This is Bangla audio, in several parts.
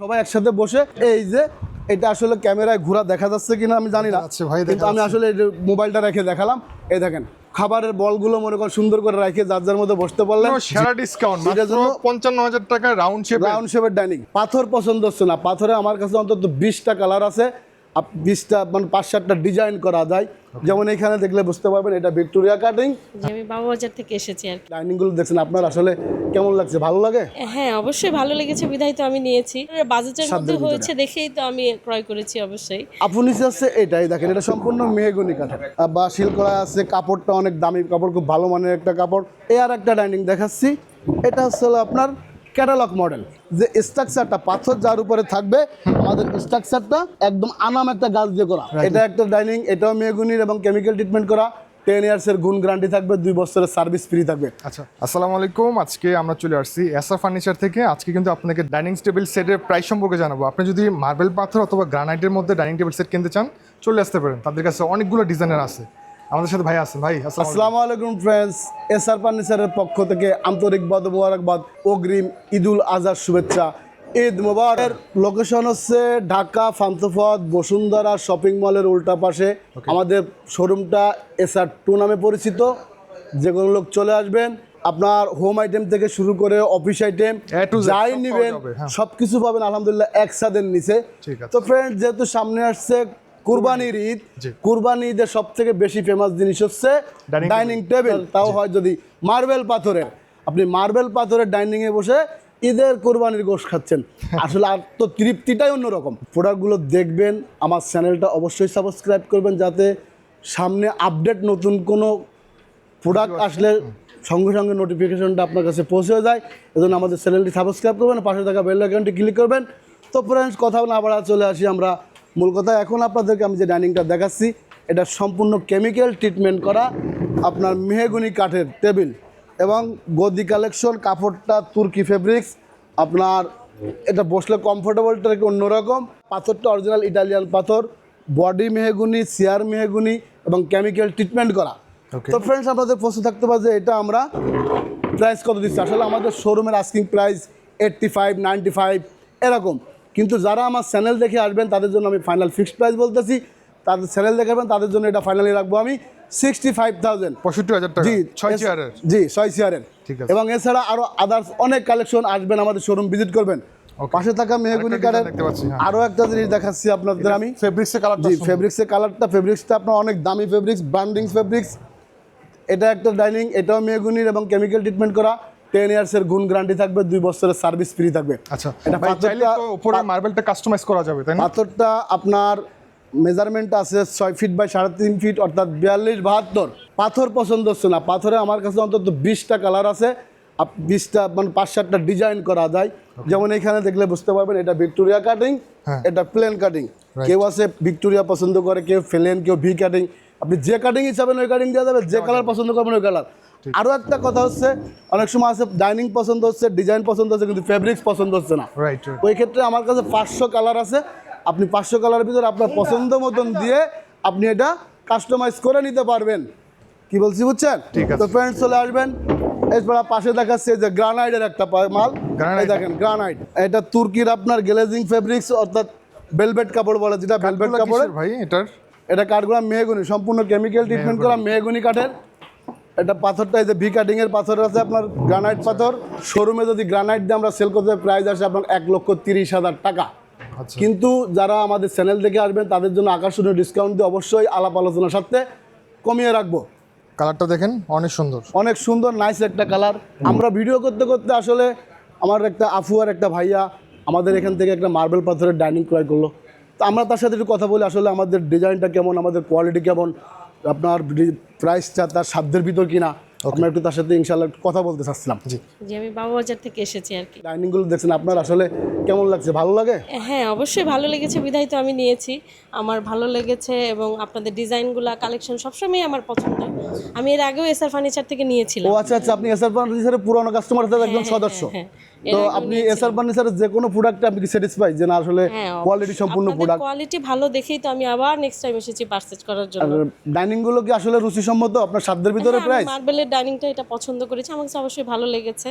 সবাই একসাথে বসে এই যে এটা আসলে ক্যামেরায় ঘোরা দেখা যাচ্ছে কিনা আমি জানি না, কিন্তু আমি আসলে মোবাইলটা রেখে দেখালাম। এই দেখেন খাবারের বলগুলো মনে করেন সুন্দর করে রেখে যার যার মধ্যে বসতে পারলেন। সেরা ডিসকাউন্ট মাত্র ৫৫,০০০ টাকা রাউন্ড শেপের ডাইনিং। পাথর পছন্দ হচ্ছে না, পাথরে আমার কাছে অন্তত 20টা কালার আছে, 20টা মানে 5-7টা ডিজাইন করা যায়। যেমন এখানে দেখলে বুঝতে পারবেন এটা ভিক্টোরিয়া কাটিং। আমি বাবুবাজার থেকে এসেছি আর কি। ডাইনিং গুলো দেখছেন আপনার আসলে কেমন লাগছে, ভালো লাগে? হ্যাঁ অবশ্যই ভালো লেগেছে, বিধায় তো আমি নিয়েছি। বাজেটের মধ্যে হয়েছে দেখেই তো আমি ক্রয় করেছি অবশ্যই। আপু নিচে আছে এটাই দেখেন, এটা সম্পূর্ণ মেহগনি কাঠের বা শিল করা আছে, কাপড়টা অনেক দামি কাপড়, খুব ভালো মানের একটা কাপড়। আর একটা ডাইনিং দেখাচ্ছি, এটা হচ্ছে আপনার ক্যাটালগ মডেল, যে স্ট্রাকচারটা পাথর যার উপরে থাকবে আমাদের স্ট্রাকচারটা একদম আনাম একটা গাছ দিয়ে করা। এটা একটা ডাইনিং, এটাও মেহগনির এবং কেমিক্যাল ট্রিটমেন্ট করা। 10 ইয়ার্সের গুণ গ্যারান্টি থাকবে, 2 বছরের সার্ভিস ফ্রি থাকবে। আচ্ছা, আসসালামু আলাইকুম। আজকে আমরা চলে আসছি এসআর ফার্নিচার থেকে। আজকে কিন্তু আপনাকে ডাইনিং টেবিল সেটের প্রাইস সম্পর্কে জানাবো। আপনি যদি মার্বেল পাথর অথবা গ্রানাইটের মধ্যে ডাইনিং টেবিল সেট কিনতে চান চলে আসতে পারেন, তাদের কাছে অনেকগুলো ডিজাইনের আছে। আমাদের সাথে ভাই আছেন। ভাই আসসালামু আলাইকুম ফ্রেন্ডস, এসআর ফার্নিচারের পক্ষ থেকে আন্তরিক মোবারকবাদ, অগ্রিম ঈদুল আজহার শুভেচ্ছা, ঈদ মোবারক। লোকেশন হচ্ছে ঢাকা ফান্তফদ বসুন্ধরা শপিং মলের উল্টা পাশে আমাদের শোরুমটা এসআর 2 নামে পরিচিত। যে কোনো লোক চলে আসবেন, আপনার হোম আইটেম থেকে শুরু করে অফিস আইটেম যাই নেবেন সবকিছু পাবেন আলহামদুলিল্লাহ এক ছাদের নিচে। তো ফ্রেন্ড, যেহেতু সামনে আসছে কুরবানির ঈদ, কুরবানি ঈদের সব থেকে বেশি ফেমাস জিনিস হচ্ছে ডাইনিং টেবিল, তাও হয় যদি মার্বেল পাথরের। আপনি মার্বেল পাথরের ডাইনিংয়ে বসে ঈদের কোরবানির গোশত খাচ্ছেন, আসলে আর তো তৃপ্তিটাই অন্যরকম। প্রোডাক্টগুলো দেখবেন, আমার চ্যানেলটা অবশ্যই সাবস্ক্রাইব করবেন, যাতে সামনে আপডেট নতুন কোনো প্রোডাক্ট আসলে সঙ্গে সঙ্গে নোটিফিকেশনটা আপনার কাছে পৌঁছে যায়। এজন্য আমাদের চ্যানেলটি সাবস্ক্রাইব করবেন, পাশে থাকা বেল আইকনটি ক্লিক করবেন। তো ফ্রেন্ডস, কথা না বাড়া চলে আসি আমরা মূল কথা। এখন আপনাদেরকে আমি যে ডাইনিংটা দেখাচ্ছি এটা সম্পূর্ণ কেমিক্যাল ট্রিটমেন্ট করা আপনার মেহগনি কাঠের টেবিল এবং গদি কালেকশন। কাপড়টা তুর্কি ফেব্রিক্স, আপনার এটা বসলে কমফোর্টেবলটা অন্যরকম। পাথরটা অরিজিনাল ইটালিয়ান পাথর, বডি মেহগনি, চেয়ার মেহগনি এবং কেমিক্যাল ট্রিটমেন্ট করা। তো ফ্রেন্ডস, আপনাদের প্রশ্ন থাকতে পারে যে এটা আমরা প্রাইস কত দিচ্ছি। আসলে আমাদের শোরুমের আস্কিং প্রাইস 85, 95 এরকম, কিন্তু যারা আমার চ্যানেল দেখে আসবেন তাদের জন্য আমি ফাইনাল ফিক্সড প্রাইস বলতেছি। তাদের চ্যানেল দেখাবেন তাদের জন্য এটা ফাইনালি রাখবো আমি 65,000, 65,000 টাকা। জি 6 চেয়ারের। এবং এছাড়া আরো আদার্স অনেক কালেকশন আসবেন, আমাদের শোরুম ভিজিট করবেন। পাশে থাকা মেহগনি কাঠের আরো একটা জিনিস দেখাচ্ছি আপনাদের আমি, ফেব্রিক্সের কালার। জি ফেব্রিক্সের কালারটা, ফেব্রিক্সটা আপনার অনেক দামি ফেব্রিক্স, ব্র্যান্ডিং ফেব্রিক্স। এটা একটা ডাইনিং, এটাও মেহগনির এবং কেমিক্যাল ট্রিটমেন্ট করা। 10 ইয়ার্সের গুণ গ্যারান্টি থাকবে, 2 বছরের সার্ভিস ফ্রি থাকবে। আচ্ছা, এটা পাথরটা উপরে মার্বেলটা কাস্টমাইজ করা যাবে তাই না? পাথরটা আপনার মেজারমেন্ট আছে 6 ফিট বাই 3.5 ফিট, অর্থাৎ 42-72। পাথর পছন্দ হচ্ছে না, পাথরে আমার কাছে অন্তত 20টা কালার আছে, 20টা মানে 5-7টা ডিজাইন করা যায়। যেমন এখানে দেখলে বুঝতে পারবেন এটা ভিক্টোরিয়া কাটিং, এটা প্লেন কাটিং। কেউ আছে ভিক্টোরিয়া পছন্দ করে, কেউ প্লেন, কেউ ভি কাটিং। আপনি যে কাটিং চাবেন ওই কাটিং দেওয়া যাবে, যে কালার পছন্দ করবেন ওই কালার। আরও একটা কথা হচ্ছে, অনেক সময় আছে ডাইনিং পছন্দ হচ্ছে, ডিজাইন পছন্দ হচ্ছে, কিন্তু ফেব্রিক্স পছন্দ হচ্ছে না। ওই ক্ষেত্রে আমার কাছে 500 কালার আছে, আপনি 500 কালারের ভিতরে আপনার পছন্দ মতন দিয়ে আপনি এটা কাস্টমাইজ করে নিতে পারবেন। কি বলছি বুঝছেন? তো ফ্রেন্ডস চলে আসবেন। এছাড়া পাশে দেখাচ্ছে যে গ্রানাইটের একটা মাল, এই দেখেন গ্রানাইট। এটা তুর্কির আপনার গ্লেজিং ফেব্রিক্স, অর্থাৎ ভেলভেট কাপড় বলে, যেটা ভেলভেট কাপড়ের। ভাই এটা কাঠগুলো মেহগনি, সম্পূর্ণ কেমিক্যাল ট্রিটমেন্ট করা মেহগনি কাঠের। এটা পাথরটা এই যে ভি কাটিং এর পাথর আছে আপনার, গ্রানাইট পাথর। শোরুমে যদি গ্রানাইট দিয়ে আমরা সেল করতে, প্রাইস আসে আপনার 1,30,000 টাকা। কিন্তু যারা আমাদের চ্যানেল থেকে আসবেন তাদের জন্য আকর্ষণীয় ডিসকাউন্ট দিয়ে অবশ্যই আলাপ আলোচনার সাথে কমিয়ে রাখবো। কালারটা দেখেন, অনেক সুন্দর, অনেক সুন্দর নাইস একটা কালার। আমরা ভিডিও করতে করতে আসলে আমার একটা আফু আর একটা ভাইয়া আমাদের এখান থেকে একটা মার্বেল পাথরের ডাইনিং ক্রয় করলো। তো আমরা তার সাথে একটু কথা বলি, আসলে আমাদের ডিজাইনটা কেমন, আমাদের কোয়ালিটি কেমন, আপনার প্রাইসটা তার সাধ্যের ভিতর কিনা। আমরা একটু তার সাথে ইনশাআল্লাহ কথা বলতে চাচ্ছিলাম। জি আমি বাবুবাজার থেকে এসেছি আর কি। ডাইনিংগুলো দেখছেন আপনার আসলে কেমন লাগছে, ভালো লাগে? হ্যাঁ অবশ্যই ভালো লেগেছে, বিধায় তো আমি নিয়েছি। আমার ভালো লেগেছে এবং আপনাদের ডিজাইনগুলো কালেকশন সবসময় আমার পছন্দ। আমি এর আগেও এসআর ফার্নিচার থেকে নিয়েছিলাম। ও আচ্ছা আচ্ছা, আপনি এসআর ফার্নিচারের পুরনো কাস্টমার থেকে একদম সদস্য। তো আপনি এসআর ফার্নিচারের যে কোনো প্রোডাক্টে আপনি কি স্যাটিসফাই যে না আসলে কোয়ালিটি সম্পূর্ণ প্রোডাক্ট? কোয়ালিটি ভালো দেখেই তো আমি আবার নেক্সট টাইম এসেছি পারচেজ করার জন্য। ডাইনিংগুলো কি আসলে রুচিসম্মত আপনার সাধ্যের ভিতরে প্রাইস? মার্বেলের ডাইনিংটা এটা পছন্দ করেছি, আমার কাছে অবশ্যই ভালো লেগেছে।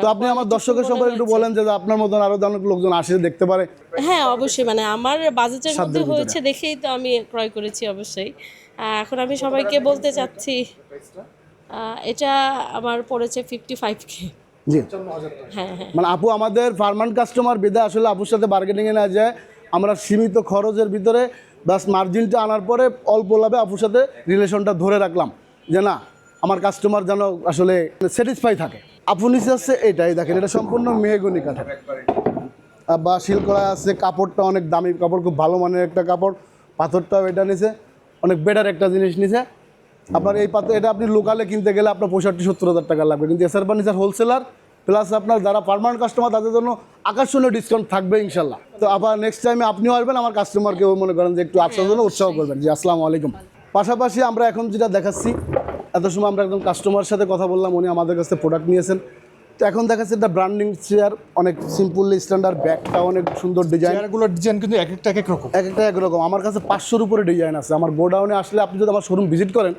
তো আপনি আমার দর্শকের সম্পর্কে একটু বলেন যে আপনার মতন আরো অনেক লোকজন আসে দেখতে পারে। হ্যাঁ অবশ্যই, মানে আমার বাজেটের মধ্যে সাধ্যের ভিতরে। হয়েছে দেখেই তো আমি ক্রয় করেছি অবশ্যই। এখন আমি সবাইকে বলতে চাচ্ছি এটা আমার পড়েছে 55K। জি, হ্যাঁ হ্যাঁ মানে আপু আমাদের পার্মানেন্ট কাস্টমার বেদে আসলে আপুর সাথে বার্গেনিংয়ে না যায়, আমরা সীমিত খরচের ভিতরে বাস মার্জিনটা আনার পরে অল্প লাভে আপুর সাথে রিলেশনটা ধরে রাখলাম যে না আমার কাস্টমার যেন আসলে স্যাটিসফাই থাকে। আপু নিচে আছে এটাই দেখেন, এটা সম্পূর্ণ মেহগনি কাঠের বা শিল করা আছে, কাপড়টা অনেক দামি কাপড়, খুব ভালো মানের একটা কাপড়, পাথরটাও এটা নিছে অনেক বেটার একটা জিনিস নিছে। আপনার এই পাথর এটা আপনি লোকালে কিনতে গেলে আপনার 65-70 হাজার টাকা লাগবে, কিন্তু এসআর ফার্নিচার হোলসেলার প্লাস আপনার যারা পার্মানেন্ট কাস্টমার তাদের জন্য আকর্ষণীয় ডিসকাউন্ট থাকবে ইনশাল্লাহ। তো আবার নেক্সট টাইমে আপনিও আসবেন, আমার কাস্টমারকেও মনে করেন যে একটু আসার জন্য উৎসাহ করবেন। জি আসসালামু আলাইকুম। পাশাপাশি আমরা এখন যেটা দেখাচ্ছি, এত সময় আমরা একদম কাস্টমার সাথে কথা বললাম, উনি আমাদের কাছে প্রোডাক্ট নিয়েছেন। তো এখন দেখাচ্ছে একটা ব্র্যান্ডিং চেয়ার, অনেক সিম্পলি স্ট্যান্ডার্ড, ব্যাগটা অনেক সুন্দর ডিজাইন, চেয়ারগুলোর ডিজাইন কিন্তু এক একটা এক এক রকম। এক একটা একরকম। আমার কাছে 500-র উপরে ডিজাইন আছে। আমার গোডাউনে আসলে আপনি যদি আমার শোরুম ভিজিট করেন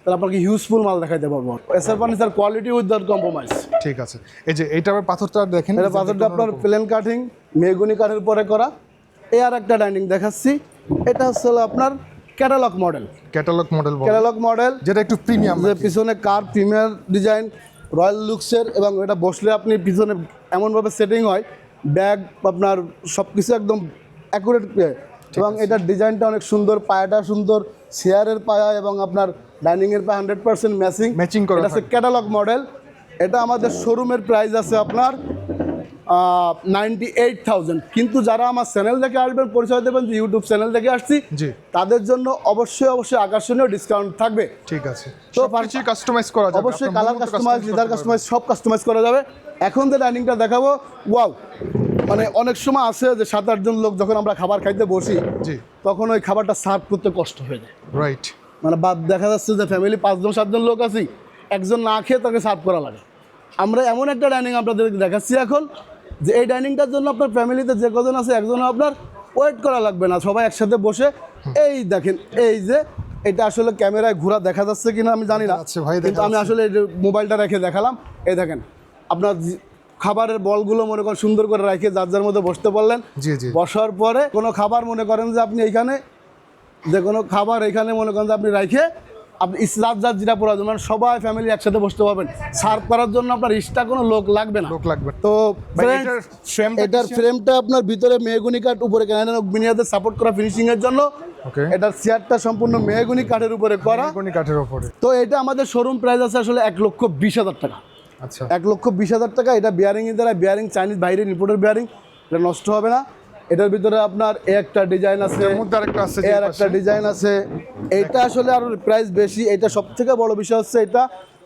তাহলে আপনাকে হিউজফুল মাল দেখাইতে পারবো। SR furniture quality without compromise. ঠিক আছে, এই যে এইটা আবার পাথরটা দেখেন, এটা পাথরটা আপনার প্লেন কাটিং মেহগনি কাঠের পরে করা। এই আর একটা ডাইনিং দেখাচ্ছি, এটা হচ্ছে হলো আপনার catalogue model. Catalogue model, catalogue model যেটা একটু প্রিমিয়াম, যে পিছনে কার প্রিমিয়ার ডিজাইন, রয়্যাল লুকসের, এবং এটা বসলে আপনি পিছনে এমনভাবে সেটিং হয়, ব্যাগ আপনার সব কিছু একদম অ্যাকুরেট, এবং এটার ডিজাইনটা অনেক সুন্দর, পায়াটা সুন্দর, চেয়ারের পায়া এবং আপনার ডাইনিংয়ের পায়া 100% ম্যাচিং করা এটা হচ্ছে ক্যাটালগ মডেল। এটা আমাদের শোরুমের প্রাইস আছে আপনার 98,000, কিন্তু যারা আমার চ্যানেল দেখে আসবেন, পরিচয় দেবেন যে ইউটিউব চ্যানেল দেখে আসছি, জি তাদের জন্য অবশ্যই আকর্ষণীয় ডিসকাউন্ট থাকবে। ঠিক আছে। তো তো কিছু কাস্টমাইজ করা যাবে, অবশ্যই আপনার কালার মতো কাস্টমাইজ, customize লিদার করতে কাস্টমাইজ, সব কাস্টমাইজ করা যাবে। এখন যে ডাইনিংটা দেখাবো, ওয়াও, মানে অনেক সময় আছে যে 7-8 জন লোক যখন আমরা খাবার খাইতে বসি, জি তখন ওই খাবারটা সার্ভ করতে কষ্ট হয়ে যায়। রাইট। মানে দেখা যাচ্ছে যে ফ্যামিলি 5-7 জন লোক আছি, একজন না খেয়ে তাকে সার্ভ করা লাগে। আমরা এমন একটা ডাইনিং আপনাদের দেখাচ্ছি এখন, যে এই ডাইনিংটার জন্য আপনার ফ্যামিলিতে যে কজন আছে একজনও আপনার ওয়েট করা লাগবে না, সবাই একসাথে বসে। এই দেখেন, এই যে এটা আসলে ক্যামেরায় ঘোরা দেখা যাচ্ছে কিনা আমি জানি না, যাচ্ছে ভাই, দেখা কিন্তু আমি যাচ্ছে। আসলে এই যে মোবাইলটা রেখে দেখালাম। এই দেখেন আপনার খাবারের বলগুলো মনে করেন সুন্দর করে রেখে যার যার মধ্যে বসতে পারলেন। জি জি, বসার পরে কোনো খাবার মনে করেন যে আপনি এইখানে, যে কোনো খাবার এখানে মনে করেন যে আপনি রেখে আপনি যার যার যেটা প্রয়োজন, মানে সবাই ফ্যামিলি একসাথে বসতে পারবেন। সার্ভ করার জন্য আপনার এক্সট্রা কোনো লোক লাগবে না। লোক লাগবে। তো ভাই, friends, এটার ফ্রেমটা এটার ফ্রেমটা আপনার ভিতরে মেহগনি কাঠ, উপরে ক্যানাডিয়ান ওক বিনিয়াদের সাপোর্ট করা ফিনিশিং এর জন্য। ওকে, এটার চেয়ারটা সম্পূর্ণ মেহগনি কাঠের উপরে করা। কোনি কাঠের উপরে। তো এটা আমাদের শোরুম প্রাইস আছে আসলে 1,20,000 টাকা। আচ্ছা, 1,20,000 টাকা। এটা বিয়ারিংয়ের দ্বারা, বিয়ারিং চাইনিজ বাইরের ইম্পোর্টের বিয়ারিং, এটা নষ্ট হবে না। এটার ভিতরে আপনার একটা ডিজাইন আছে, এর মধ্যে আরেকটা আছে, এর একটা ডিজাইন আছে। এইটা আসলে আরো প্রাইস বেশি। এটা সব থেকে বড় বিষয় হচ্ছে এটা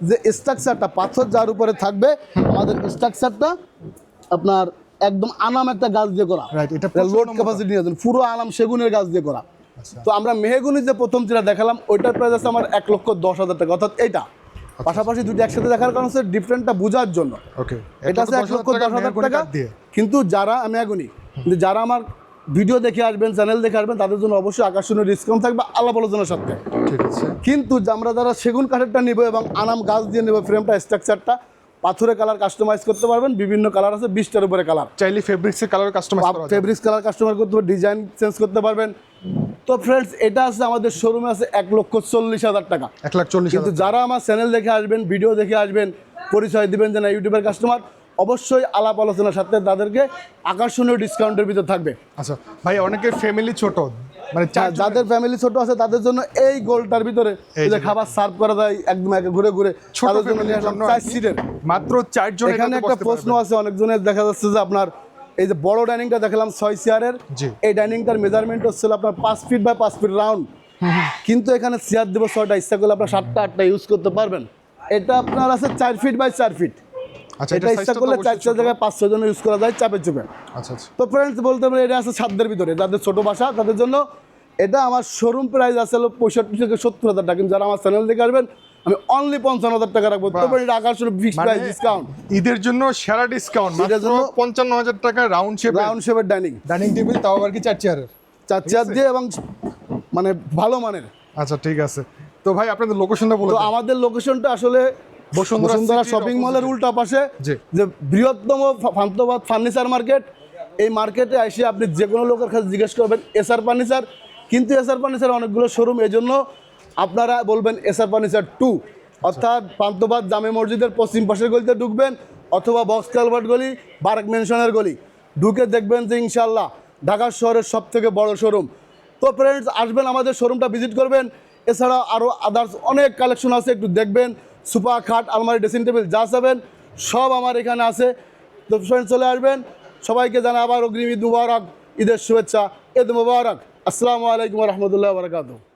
যে স্ট্রাকচারটা, পাথর যার উপরে থাকবে, আমাদের স্ট্রাকচারটা আপনার একদম আনাম একটা গাছ দিয়ে করা। রাইট। এটা লোড ক্যাপাসিটি নিয়ে পুরো আনাম সেগুনের গাছ দিয়ে করা। তো আমরা মেহগুনি যে প্রথম যেটা দেখালাম, ওইটার প্রাইস আছে আমার 1,10,000 টাকা, অর্থাৎ এইটা। পাশাপাশি দুটি একসাথে দেখার কারণ হচ্ছে ডিফারেন্টটা বোঝার জন্য। ওকে, এটা আছে 1,10,000 টাকা। কিন্তু যারা মেহগুনি, কিন্তু যারা আমার ভিডিও দেখে আসবেন, চ্যানেল দেখে আসবেন, তাদের জন্য অবশ্যই আকর্ষণীয় ডিসকাউন্ট থাকবে আলাপ আলোচনার সাথে। ঠিক আছে। কিন্তু আমরা যারা সেগুন কাঠেরটা নিব এবং আনাম গাছ দিয়ে নেব, ফ্রেমটা স্ট্রাকচারটা পাথরের কালার কাস্টমাইজ করতে পারবেন। বিভিন্ন কালার আছে, 20টার উপরে কালার। চাইলে ফেব্রিক্সের কালার কাস্টমাইজ করা যাবে, ফেব্রিক্স কালার কাস্টমার করতে পারবেন, ডিজাইন চেঞ্জ করতে পারবেন। তো ফ্রেন্ডস, এটা আছে আমাদের শোরুমে আছে 1,40,000 টাকা। 1,40,000। কিন্তু যারা আমার চ্যানেল দেখে আসবেন, ভিডিও দেখে আসবেন, পরিচয় দিবেন যে না ইউটিউবের কাস্টমার, অবশ্যই আলাপ আলোচনার সাথে তাদেরকে আকর্ষণীয় ডিসকাউন্টের ভিতর থাকবে। আচ্ছা ভাই, অনেকের ফ্যামিলি ছোট, মানে যাদের ফ্যামিলি ছোট আছে তাদের জন্য এই গোলটার ভিতরে এই যে খাবার সার্ভ করা যায় একদম একে ঘুরে ঘুরে, তাদের জন্য নিয়ে আসলাম 4 সিটের। মাত্র 4 জন। এখানে একটা প্রশ্ন আছে অনেকজনের, দেখা যাচ্ছে যে আপনার এই যে বড় ডাইনিংটা দেখালাম 6 চেয়ারের, জি। এই ডাইনিংটার মেজারমেন্ট হচ্ছিল আপনার 5 ফিট বাই 5 ফিট রাউন্ড, কিন্তু এখানে চেয়ার দেবো 6টা, ইচ্ছা করলে আপনার 7টা 8টা ইউজ করতে পারবেন। এটা আপনার আছে 4 ফিট বাই 4 ফিট। আচ্ছা, এটা ইচ্ছা করলে 4 জায়গায় 5-6 জন ইউজ করা যায় চাপে চুপে। আচ্ছা আচ্ছা। তো ফ্রেন্ডস, বলতে পারি এটা আছে ছাদের ভিতরে, যাদের ছোট বাসা তাদের জন্য। এটা আমার শোরুম প্রাইস আছে 65,000-70,000 টাকা, কিন্তু যারা আমার চ্যানেল দেখে আসবেন আমি অনলি 55,000 টাকা রাখবো। তবে এটা আকর্ষণীয় ফিক্সড প্রাইস ডিসকাউন্ট, ঈদের জন্য সেরা ডিসকাউন্ট, ঈদের মাত্র জন্য 55,000 টাকা রাউন্ড শেপের ডাইনিং টেবিল, তাও আবার কি 4 চেয়ারের, 4 চেয়ার দিয়ে এবং মানে ভালো মানের। আচ্ছা ঠিক আছে। তো ভাই আপনাদের লোকেশনটা বলে তো দিন। আমাদের লোকেশনটা আসলে বসুন্ধরা শপিং মলের উল্টা পাশে জি। যে বৃহত্তম ফান্তবাদ ফার্নিচার মার্কেট, এই মার্কেটে এসে আপনি যে কোনো লোকের কাছে জিজ্ঞেস করবেন এসআর ফার্নিচার, কিন্তু এসআর ফার্নিচার অনেকগুলো শোরুম, এই জন্য আপনারা বলবেন এসআর ফার্নিচার 2, অর্থাৎ পান্তবাদ জামে মসজিদের পশ্চিম পাশের গলিতে ঢুকবেন অথবা বক্স কালভার্ট গলি, বারেক মেনশনের গলি ঢুকে দেখবেন যে ইনশাল্লাহ ঢাকা শহরের সব থেকে বড় শোরুম। তো ফ্রেন্ডস, আসবেন আমাদের শোরুমটা ভিজিট করবেন। এছাড়া আরও আদার্স অনেক কালেকশন আছে, একটু দেখবেন। সোফা, খাট, আলমারি, ড্রেসিং টেবিল যা চাবেন সব আমার এখানে আছে। তো ফ্রেন্ডস, চলে আসবেন। সবাইকে জানাই আবার অগ্রিম ঈদ মুবারক, ঈদের শুভেচ্ছা, ঈদ মুবারক। আসসালামু আলাইকুম রহমতুল্লাহ বারাকাতুহু।